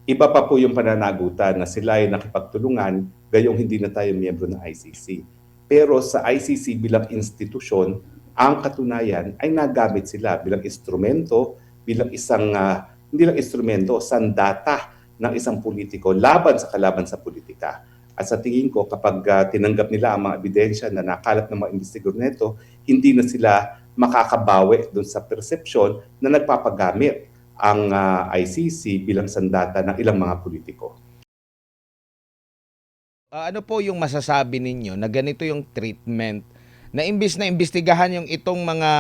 Iba pa po yung pananagutan na sila ay nakipagtulungan gayong hindi na tayo miyembro ng ICC. Pero sa ICC bilang institusyon, ang katunayan ay nagamit sila bilang instrumento, bilang isang, hindi lang instrumento, sandata ng isang politiko laban sa kalaban sa politika. At sa tingin ko, kapag tinanggap nila ang mga ebidensya na nakalat ng mga investigador nito, hindi na sila makakabawi doon sa persepsyon na nagpapagamit ang ICC bilang sandata ng ilang mga politiko. Ano po yung masasabi ninyo na ganito yung treatment na imbis na imbestigahan yung itong mga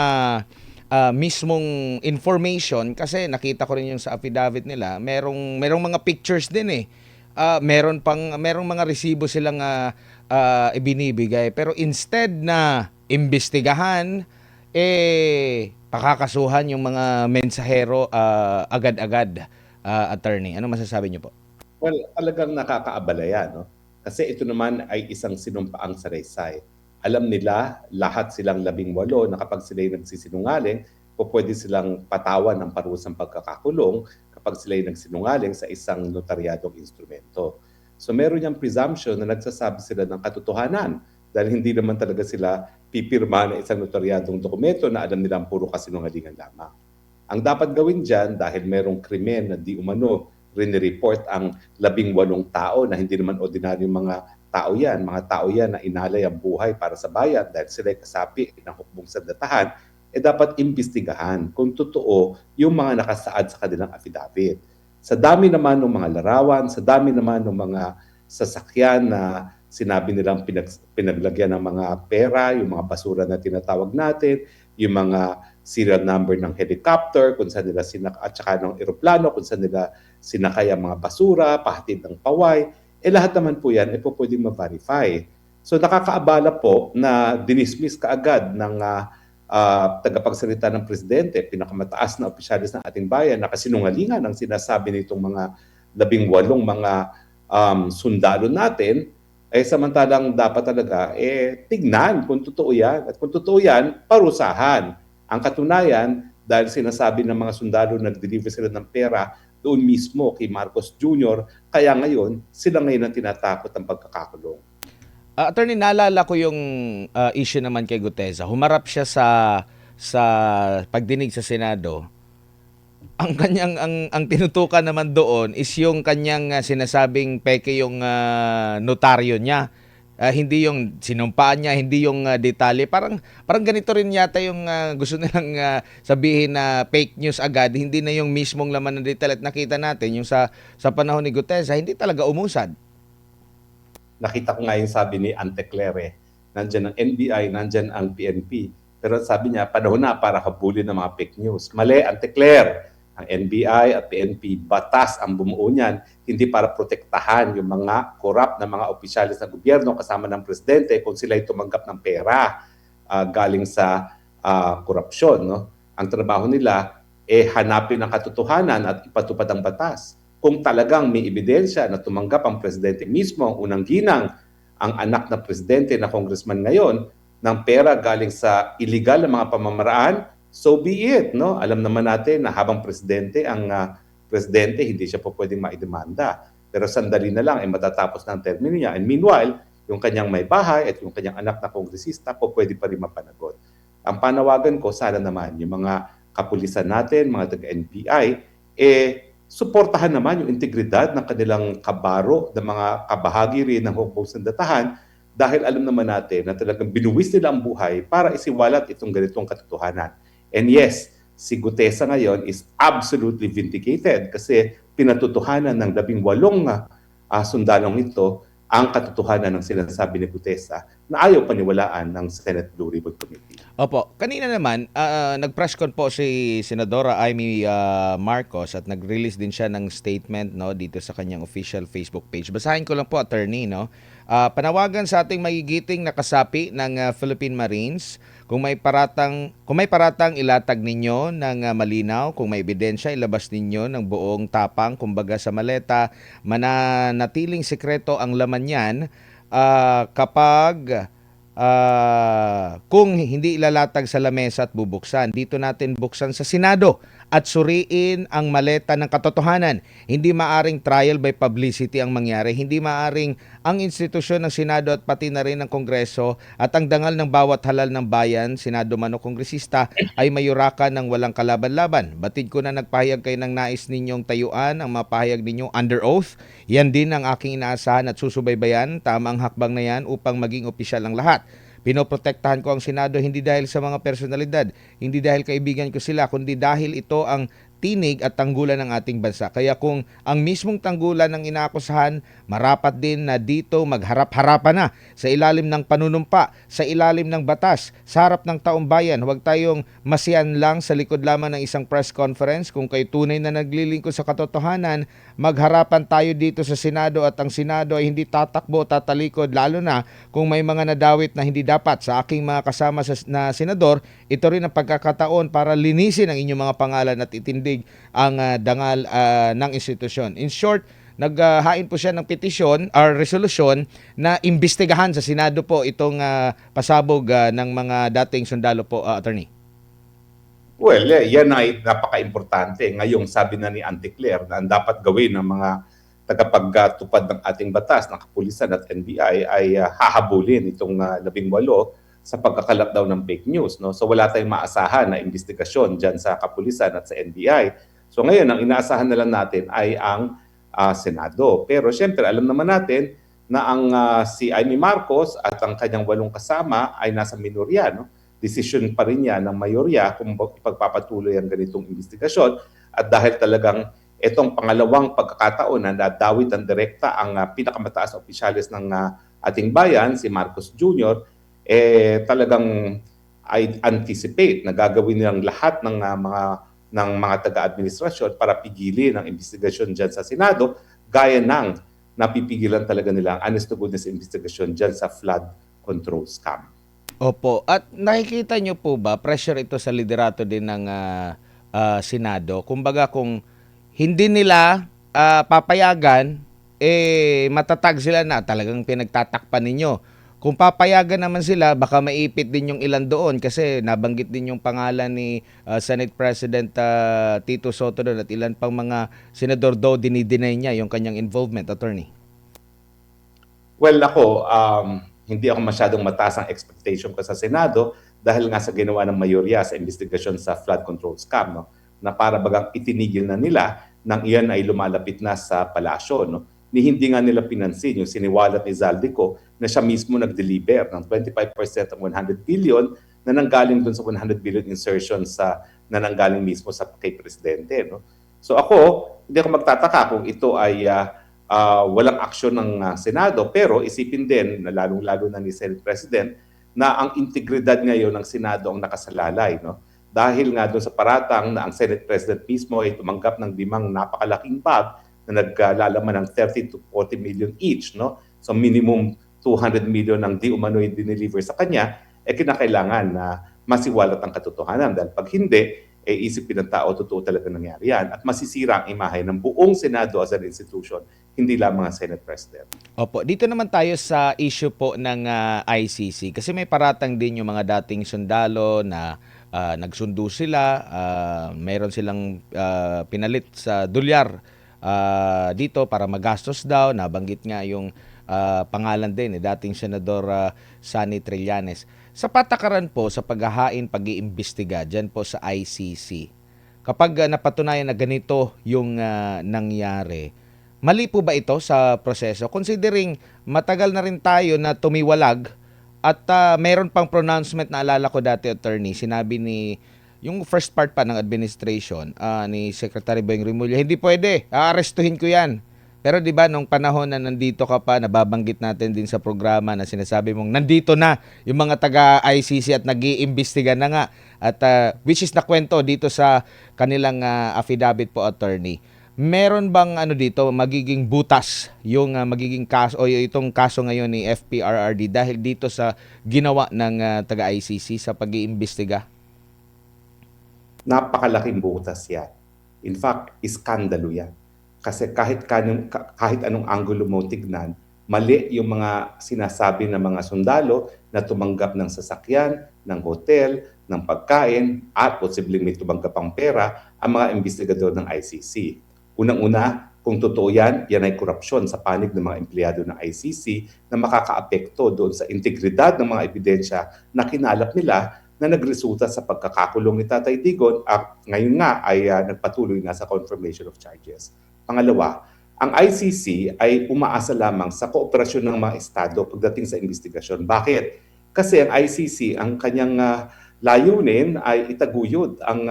mismong information kasi nakita ko rin yung sa affidavit nila, merong mga pictures din eh. Merong mga resibo silang ibinibigay pero instead na imbestigahan pakakasuhan yung mga mensahero agad-agad, attorney. Ano masasabi niyo po? Well, talagang nakakaabala yan, no? Kasi ito naman ay isang sinumpaang saraysay. Alam nila, lahat silang 18 na kapag sila'y nagsisinungaling, pwede silang patawan ng parusang pagkakakulong kapag sila'y nagsinungaling sa isang notaryadong instrumento. So meron yung presumption na nagsasabi sila ng katotohanan dahil hindi naman talaga sila pipirma ng isang notaryadong dokumento na alam nilang puro kasinungalingan lamang. Ang dapat gawin dyan, dahil merong krimen na di umano rinireport ang 18 tao na hindi naman ordinaryong mga mga tao yan na inalay ang buhay para sa bayan dahil sila kasapi ng hukbong sandatahan, dapat imbestigahan kung totoo yung mga nakasaad sa kanilang affidavit. Sa dami naman ng mga larawan, sa dami naman ng mga sasakyan na sinabi nilang pinaglagyan ng mga pera, yung mga basura na tinatawag natin, yung mga serial number ng helicopter, kung saan nila at saka ng eroplano, kung saan nila sinakay ang mga basura, pahatid ng paway, lahat naman po yan pwedeng ma-verify. So nakakaabala po na dinismiss kaagad ng tagapagsalita ng presidente, pinakamataas na opisyalis ng ating bayan, na kasinungalingan ang sinasabi nitong mga 18 mga sundalo natin, samantalang dapat talaga tignan kung totoo yan. At kung totoo yan, parusahan. Ang katunayan, dahil sinasabi ng mga sundalo nag-deliver sila ng pera doon mismo kay Marcos Jr., kaya ngayon, sila ngayon ang tinatakot ang pagkakakulong. Attorney, naalala ko yung issue naman kay Gutesa. Humarap siya sa pagdinig sa Senado. Ang tinutukan naman doon is yung kanyang sinasabing peke yung notaryo niya. Hindi yung sinumpaan niya, hindi yung detalye. Parang ganito rin yata yung gusto nilang sabihin na fake news agad, hindi na yung mismong laman ng detalye. At nakita natin yung sa panahon ni Gutesa, hindi talaga umusad. Nakita ko nga yung sabi ni Anteclere, nandyan ang NBI, nandyan ang PNP. Pero sabi niya, panahon na para habulin ng mga fake news. Mali, Anteclere. Ang NBI at PNP, batas ang bumuo niyan, hindi para protektahan yung mga korap na mga opisyalis ng gobyerno kasama ng presidente kung sila ay tumanggap ng pera galing sa korupsyon. No? Ang trabaho nila, hanapin ang katotohanan at ipatupad ang batas. Kung talagang may ebidensya na tumanggap ang presidente mismo, ang unang ginang, ang anak na presidente na congressman ngayon, ng pera galing sa illegal na mga pamamaraan, so be it. No? Alam naman natin na habang presidente, ang presidente, hindi siya po pwedeng maidemanda. Pero sandali na lang, matatapos na ang termino niya. And meanwhile, yung kanyang may bahay at yung kanyang anak na kongresista po pwede pa rin mapanagot. Ang panawagan ko, sana naman yung mga kapulisan natin, mga taga-NBI, suportahan naman yung integridad ng kanilang kabaro, ng mga kabahagi rin ng hukbong sandatahan, dahil alam naman natin na talagang binuwis nila ang buhay para isiwalat itong ganitong katotohanan. And yes, si Gutesa ngayon is absolutely vindicated kasi pinatutuhanan ng 18 sundalong ito ang katotohanan ng sinasabi ni Gutesa na ayaw paniwalaan ng Senate Blue Ribbon Committee. Opo. Kanina naman, nag-press con po si Senadora Amy Marcos at nag-release din siya ng statement no dito sa kanyang official Facebook page. Basahin ko lang po, attorney, no. Panawagan sa ating magigiting na kasapi ng Philippine Marines, kung may paratang ilatag ninyo ng malinaw, kung may ebidensya ilabas ninyo ng buong tapang, kumbaga sa maleta, mananatiling sekreto ang laman niyan kapag kung hindi ilalatag sa lamesa at bubuksan. Dito natin buksan sa Senado at suriin ang maleta ng katotohanan. Hindi maaring trial by publicity ang mangyari. Hindi maaring ang institusyon ng Senado at pati na rin ng Kongreso at ang dangal ng bawat halal ng bayan, Senado man o Kongresista, ay mayurakan ng walang kalaban-laban. Batid ko na nagpahayag kayo ng nais ninyong tayuan, ang mapahayag ninyo under oath. Yan din ang aking inaasahan at susubaybayan. Tama ang hakbang na yan upang maging opisyal ang lahat. Pinoprotektahan ko ang Senado hindi dahil sa mga personalidad, hindi dahil kaibigan ko sila, kundi dahil ito ang tinig at tanggulan ng ating bansa. Kaya kung ang mismong tanggulan ng inaakusahan, marapat din na dito magharap-harapan na sa ilalim ng panunumpa, sa ilalim ng batas, sa harap ng taong bayan. Huwag tayong masiyan lang sa likod lamang ng isang press conference. Kung kayo tunay na naglilingkod sa katotohanan, magharapan tayo dito sa Senado at ang Senado ay hindi tatakbo, tatalikod, lalo na kung may mga nadawit na hindi dapat sa aking mga kasama na senador. Ito rin ang pagkakataon para linisin ang inyong mga pangalan at itindig ang dangal ng institusyon. In short, naghain po siya ng petisyon or resolusyon na imbestigahan sa Senado po itong pasabog ng mga dating sundalo po, attorney. Well, yan ay napaka-importante. Ngayong sabi na ni Auntie Claire na ang dapat gawin ng mga tagapagtupad ng ating batas, ng kapulisan at NBI ay hahabulin itong 18 sa pagkakalat daw ng fake news. No? So wala tayong maasahan na investigasyon dyan sa kapulisan at sa NBI. So ngayon, ang inaasahan na lang natin ay ang Senado. Pero syempre, alam naman natin na ang si Amy Marcos at ang kanyang 8 kasama ay nasa minorya. No? Decision pa rin yan ng mayorya kung ipagpapatuloy ang ganitong investigasyon. At dahil talagang itong pangalawang pagkakataon na nadawit ang direkta ang pinakamataas na opisyalis ng ating bayan, si Marcos Jr., talagang I anticipate na gagawin nilang lahat ng mga taga-administrasyon para pigilin ang investigasyon dyan sa Senado, gaya ng napipigilan talaga nila ang honest to goodness investigasyon dyan sa flood control scam. Opo. At nakikita nyo po ba, pressure ito sa liderato din ng Senado. Kumbaga kung hindi nila papayagan, matatag sila na talagang pinagtatakpan ninyo. Kung papayagan naman sila, baka maipit din yung ilan doon kasi nabanggit din yung pangalan ni Senate President Tito Soto doon at ilan pang mga senador daw dinideny niya yung kanyang involvement, attorney. Well, ako, hindi ako masyadong mataas ang expectation ko sa Senado dahil nga sa ginawa ng mayorya sa investigasyon sa flood control scam, no? Na para bagang itinigil na nila nang iyan ay lumalapit na sa palasyo. No? Ni hindi nga nila pinansin yung siniwalat ni Zaldico na siya mismo nag-deliver ng 25% ng 100 billion na nanggaling dun sa 100 billion insertion na nanggaling mismo sa kay Presidente. No? So ako, hindi ako magtataka kung ito ay walang aksyon ng Senado, pero isipin din, na lalong-lalo na ni Senate President, na ang integridad ngayon ng Senado ang nakasalalay. No? Dahil nga doon sa paratang na ang Senate President mismo ay tumanggap ng 5 napakalaking bag na naglalaman ng 30 to 40 million each. No? So minimum 200 million ang di umano'y dineliver sa kanya, kinakailangan na masiwalat ang katotohanan. Dahil pag hindi, isipin ng tao, totoo talaga nangyari yan. At masisira ang imahe ng buong Senado as an institution, hindi lamang ang Senate President. Opo, dito naman tayo sa issue po ng ICC. Kasi may paratang din yung mga dating sundalo na nagsundo sila, mayroon silang pinalit sa dolyar dito para magastos daw. Nabanggit nga yung pangalan din ni dating Senador Sonny Trillanes. Sa patakaran po sa paghahain, pag-iimbestiga dyan po sa ICC, kapag napatunayan na ganito yung nangyari, mali po ba ito sa proseso? Considering matagal na rin tayo na tumiwalag at mayroon pang pronouncement na alala ko dati, attorney, sinabi ni yung first part pa ng administration ni Secretary Boying Rimulya, hindi pwede, aarestuhin ko yan. Pero 'di ba nung panahon na nandito ka pa, nababanggit natin din sa programa na sinasabi mong nandito na yung mga taga-ICC at nag-iimbestiga na nga at which is nakwento dito sa kanilang affidavit po, attorney. Meron bang dito magiging butas yung magiging kaso o itong kaso ngayon ni FPRRD dahil dito sa ginawa ng taga-ICC sa pag-iimbestiga? Napakalaking butas yan. In fact, iskandalo yan. Kasi kahit anong anggulo mo tignan, mali yung mga sinasabi ng mga sundalo na tumanggap ng sasakyan, ng hotel, ng pagkain, at posibleng may tumanggap ang pera ang mga investigador ng ICC. Unang-una, kung totoo yan, yan ay korupsyon sa panig ng mga empleyado ng ICC na makakaapekto doon sa integridad ng mga ebidensya na kinalap nila na nagresulta sa pagkakakulong ni Tatay Digon at ngayon nga ay nagpatuloy na sa confirmation of charges. Pangalawa, ang ICC ay umaasa lamang sa kooperasyon ng mga estado pagdating sa investigasyon. Bakit? Kasi ang ICC, ang kanyang layunin ay itaguyod ang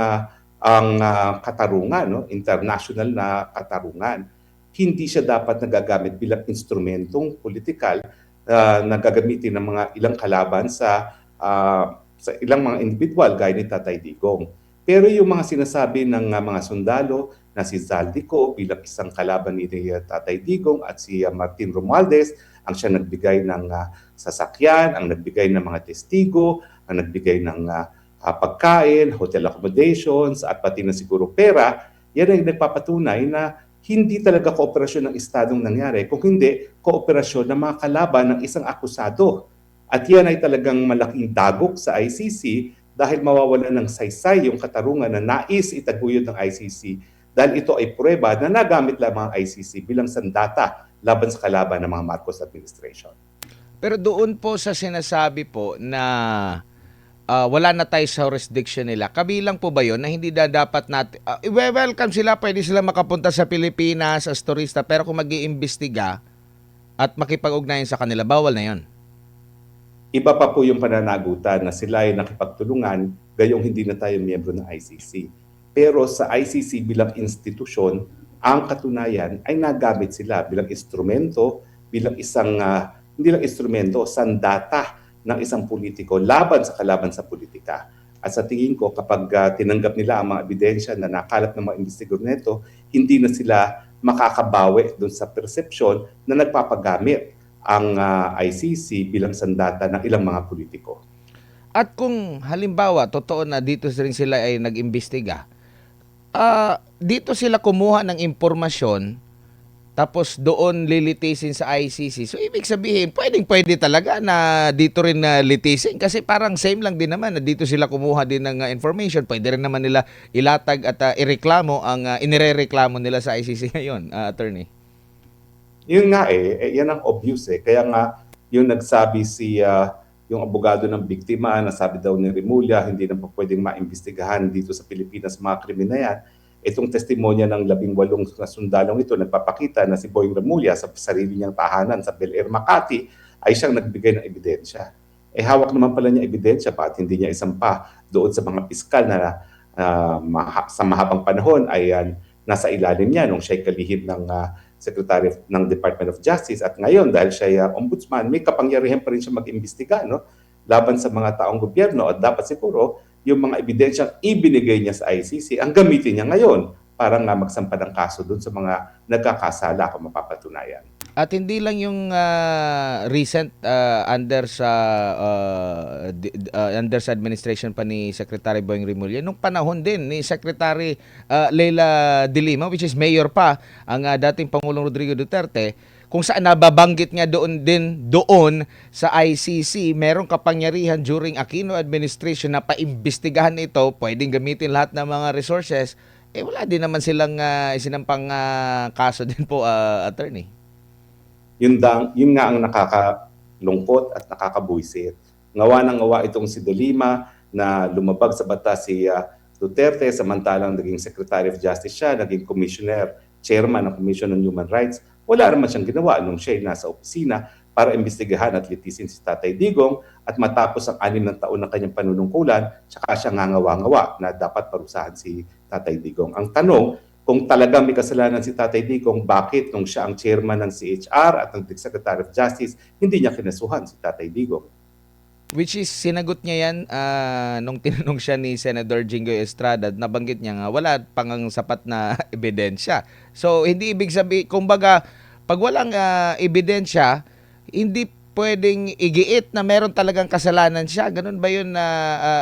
katarungan, no? International na katarungan. Hindi siya dapat nagagamit bilang instrumentong politikal na gagamitin ng mga ilang kalaban sa ilang mga individual gaya ni Tatay Digong. Pero yung mga sinasabi ng mga sundalo na si Zaldico bilang isang kalaban ni Tatay Digong at si Martin Romualdez ang siya nagbigay ng sasakyan, ang nagbigay ng mga testigo, ang nagbigay ng pagkain, hotel accommodations, at pati na siguro pera, yan ay nagpapatunay na hindi talaga kooperasyon ng Estadong nangyari, kung hindi kooperasyon ng mga kalaban ng isang akusado. At yan ay talagang malaking dagok sa ICC dahil mawawalan ng saysay yung katarungan na nais itaguyod ng ICC dahil ito ay pruweba na nagamit lamang ang ICC bilang sandata laban sa kalaban ng mga Marcos administration. Pero doon po sa sinasabi po na wala na tayo sa jurisdiction nila, kabilang po ba yun na hindi na dapat natin, welcome sila, pwede sila makapunta sa Pilipinas as turista, pero kung mag-iimbestiga at makipag-ugnayan sa kanila, bawal na yun? Iba pa po yung pananagutan na sila ay nakipagtulungan gayong hindi na tayo miyembro ng ICC. Pero sa ICC bilang institusyon, ang katunayan ay nagamit sila bilang instrumento, bilang isang, hindi lang instrumento, sandata ng isang politiko laban sa kalaban sa politika. At sa tingin ko, kapag tinanggap nila ang mga ebidensya na nakalat ng mga investigador nito, hindi na sila makakabawi doon sa persepsyon na nagpapagamit ang ICC bilang sandata ng ilang mga politiko. At kung halimbawa, totoo na dito rin sila ay nag-imbestiga, dito sila kumuha ng impormasyon tapos doon lilitisin sa ICC. So ibig sabihin, pwede talaga na dito rin na litisin kasi parang same lang din naman na dito sila kumuha din ng information. Pwede rin naman nila ilatag at ireklamo ang inirereklamo nila sa ICC ngayon, attorney. Yun nga yan ang obvious Kaya nga yung nagsabi yung abogado ng biktima, nasabi daw ni Remulla, hindi na pa pwedeng maimbestigahan dito sa Pilipinas mga krimen na yan. Itong testimonya ng 18 na sundalong ito nagpapakita na si Boying Remulla sa sarili niyang tahanan sa Bel Air, Makati ay siyang nagbigay ng ebidensya. Hawak naman pala niya ebidensya pa at hindi niya isampa doon sa mga piskal na sa mahabang panahon ay nasa ilalim niya nung siya'y kalihim ng Secretary ng Department of Justice at ngayon dahil siya ombudsman, may kapangyarihan pa rin siya mag-imbestiga laban sa mga taong gobyerno at dapat siguro yung mga ebidensyang ibinigay niya sa ICC ang gamitin niya ngayon para nga magsampa ng kaso doon sa mga nagkakasala kung mapapatunayan. At hindi lang yung recent under sa administration pa ni Secretary Boying Remulla, nung panahon din ni Secretary Leila de Lima, which is mayor pa, ang dating Pangulong Rodrigo Duterte, kung saan nababanggit nga doon sa ICC, merong kapangyarihan during Aquino administration na paimbestigahan ito, pwedeng gamitin lahat ng mga resources, wala din naman silang isinampang kaso din po, attorney. Yun nga ang nakakalungkot at nakakabuisit. Ngawa ng ngawa itong si De Lima na lumabag sa batas si Duterte, samantalang naging Secretary of Justice siya, naging Commissioner, Chairman ng Commission on Human Rights. Wala naman siyang ginawa nung siya nasa opisina para imbestigahan at litisin si Tatay Digong at matapos ang 6 na taon ng kanyang panunungkulan, tsaka siya ngangawa-ngawa na dapat parusahan si Tatay Digong. Ang tanong, kung talagang may kasalanan si Tatay Digong, bakit nung siya ang chairman ng CHR at ng Secretary of Justice, hindi niya kinasuhan si Tatay Digong? Which is, sinagot niya yan nung tinanong siya ni Senator Jinggoy Estrada, nabanggit niya nga, wala pang sapat na ebidensya. So, hindi ibig sabihin, kumbaga, pag walang ebidensya, hindi pwedeng igiit na meron talagang kasalanan siya. Ganun ba yun na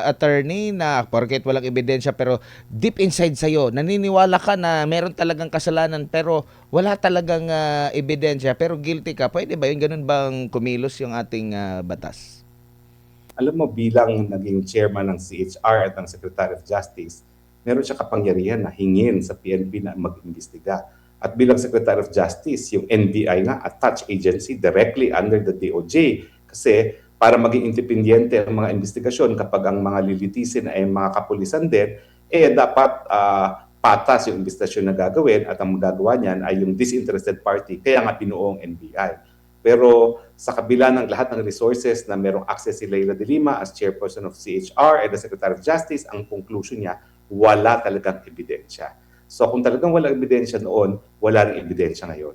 attorney, na porket walang ebidensya pero deep inside sa'yo, naniniwala ka na meron talagang kasalanan pero wala talagang ebidensya pero guilty ka. Pwede ba yun? Ganun bang kumilos yung ating batas? Alam mo, bilang naging chairman ng CHR at ng Secretary of Justice, meron siya kapangyarihan na hingin sa PNP na mag-imbestiga. At bilang Secretary of Justice, yung NBI nga, attached agency directly under the DOJ. Kasi para maging independyente ang mga investigasyon kapag ang mga lilitisin ay mga kapulisan din, dapat patas yung investigasyon na gagawin at ang magagawa niyan ay yung disinterested party, kaya nga binuong NBI. Pero sa kabila ng lahat ng resources na merong access si Leila de Lima as chairperson of CHR and the Secretary of Justice, ang conclusion niya, wala talagang ebidensya. So kung talagang walang ebidensya noon, wala ring ebidensya ngayon.